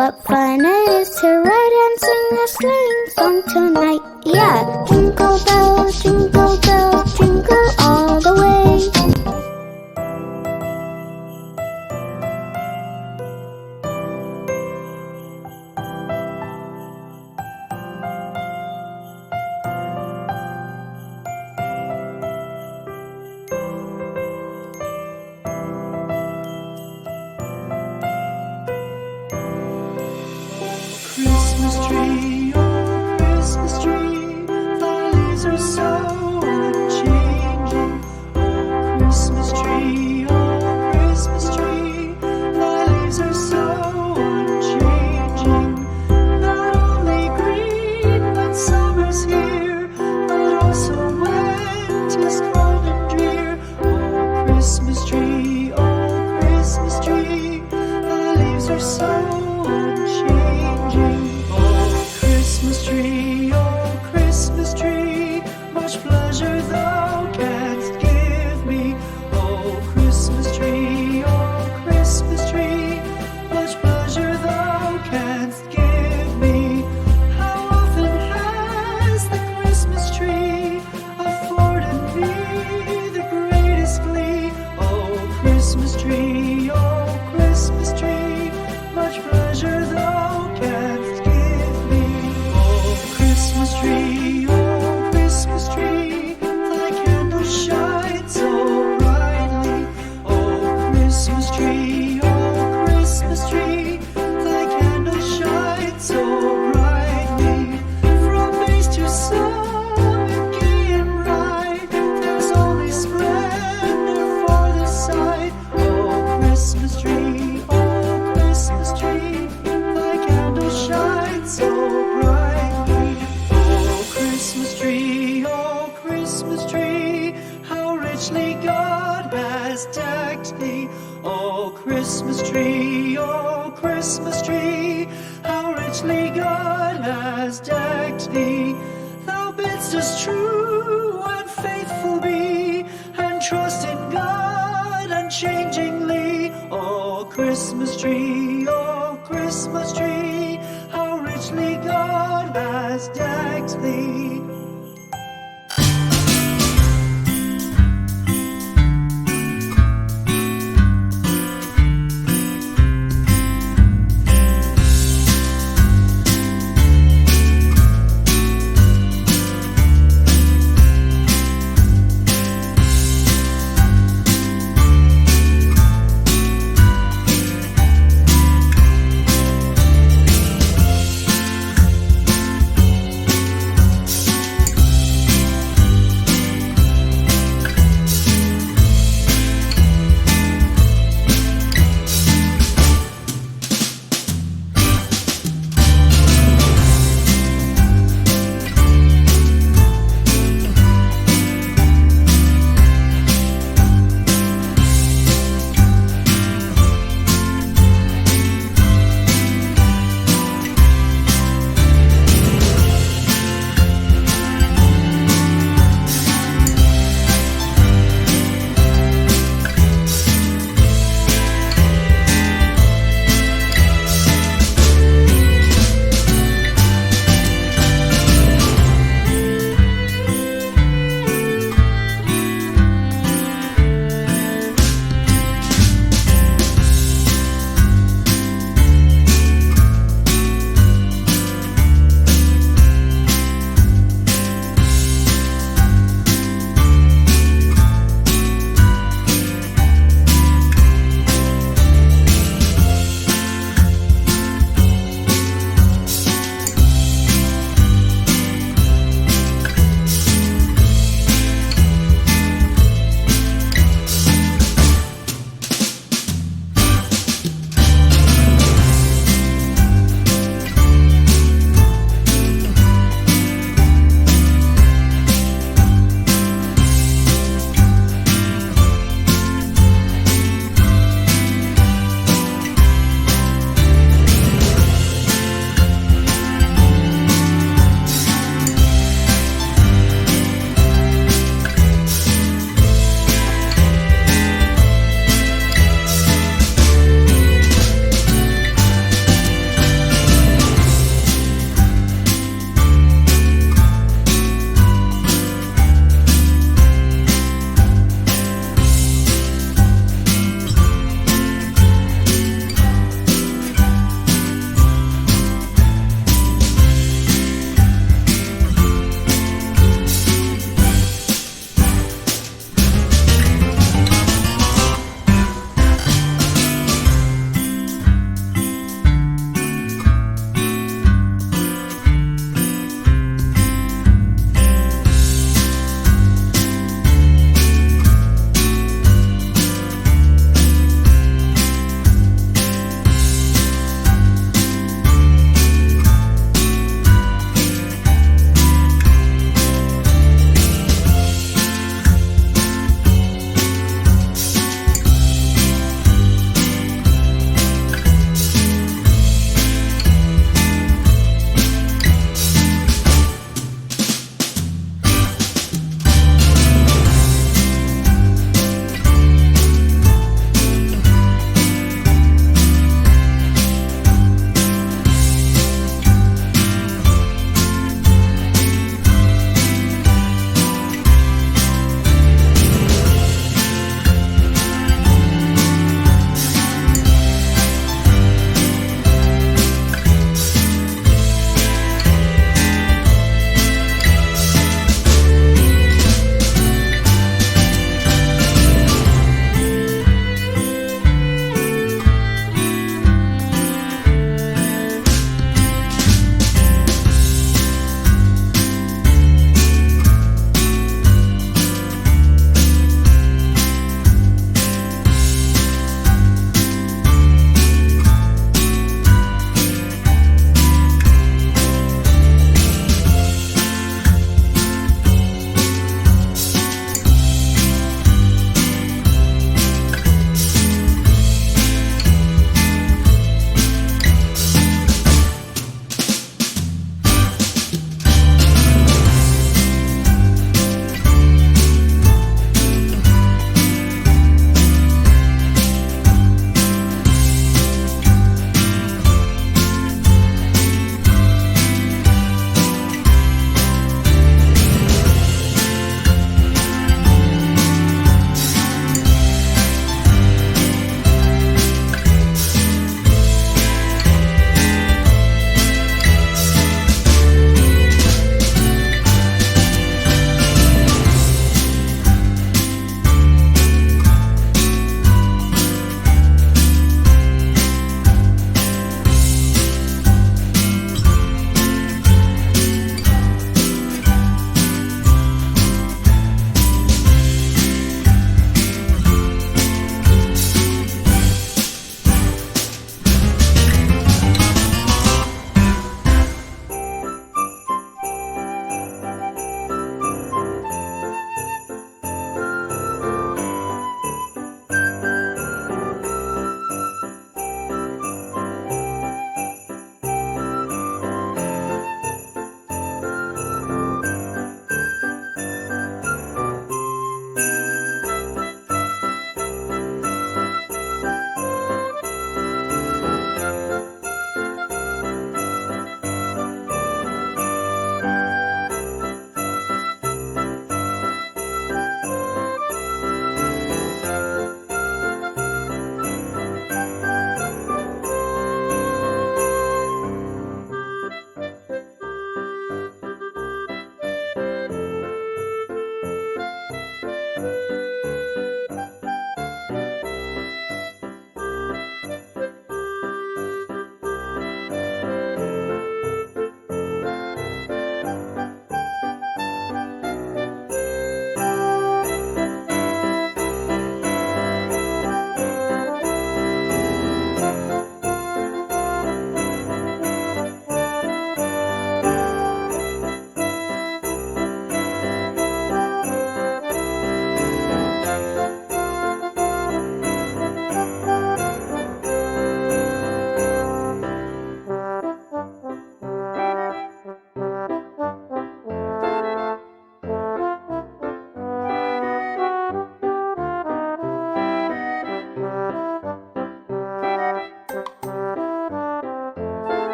What fun it is to ride and sing a sleighing song tonight. Yeah, jingle bells, jingle all the way. Christmas tree, oh Christmas tree, thy leaves are so unchanging. Oh Christmas tree, thy leaves are so unchanging. Not only green when summer's here, but also when 'tis cold and drear. Oh Christmas tree, thy leaves are so unchanging. Oh Christmas tree, much pleasure thou canst give me. Oh Christmas tree, much pleasure thou canst give me. How often has the Christmas tree afforded me the greatest glee? Oh Christmas tree, much pleasure thou canst give me. Oh Christmas tree, thy candles shine so brightly. Oh Christmas tree, thy candles shine so brightly. From base to summit, gay and bright, there's only splendor for the sight. Oh Christmas tree, thy candles shine so brightly. Oh Christmas tree, how richly God has decked thee. Oh Christmas tree, how richly God has decked thee. Thou bidst us true and faithful be, and trust in God unchangingly. Oh Christmas tree, how richly God has decked thee.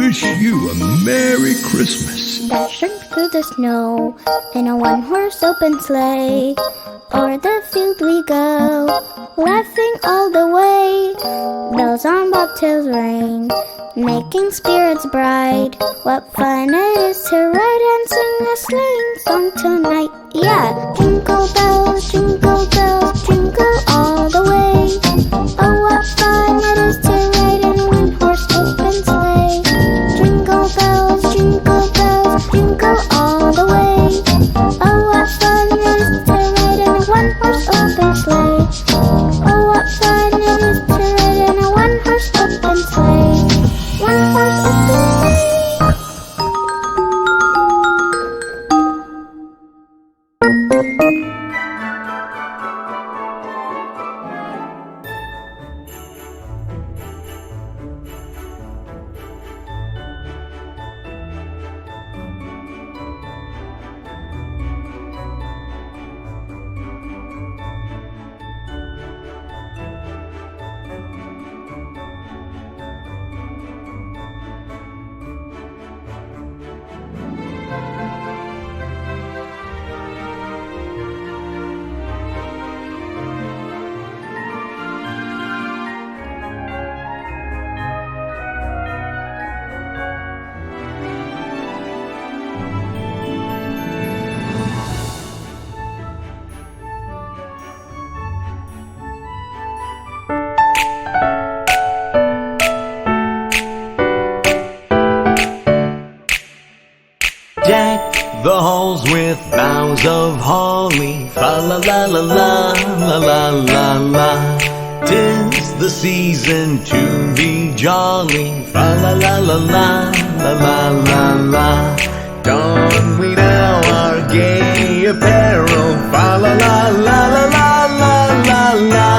wish you a Merry Christmas. Dashing through the snow in a one-horse open sleigh. O'er the field we go, laughing all the way. Bells on bobtails ring, making spirits bright. What fun it is to ride and sing a sleighing song tonight. Yeah! Jingle bells, jingle all the way. Oh, what fun it is to ride in a one-horse open sleigh. Jingle bells, jingle all the way. Oh, what fun it is to ride in a one-horse open sleigh. Oh, what fun it is to ride in a one-horse open sleigh. One-horse open sleigh. Deck the halls with boughs of holly. Fa la la la la la la la la. 'Tis the season to be jolly. Fa la la la la la la la la. Don we now our gay apparel. Fa la la la la la la la la.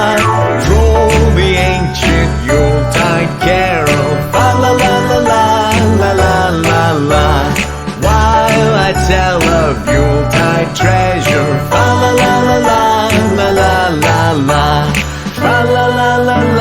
Troll the ancient Yuletide carol. Fa la la la la la la la la. While I tell of Yuletide treasure. Fa la la la la la la la la. Fa la la la la.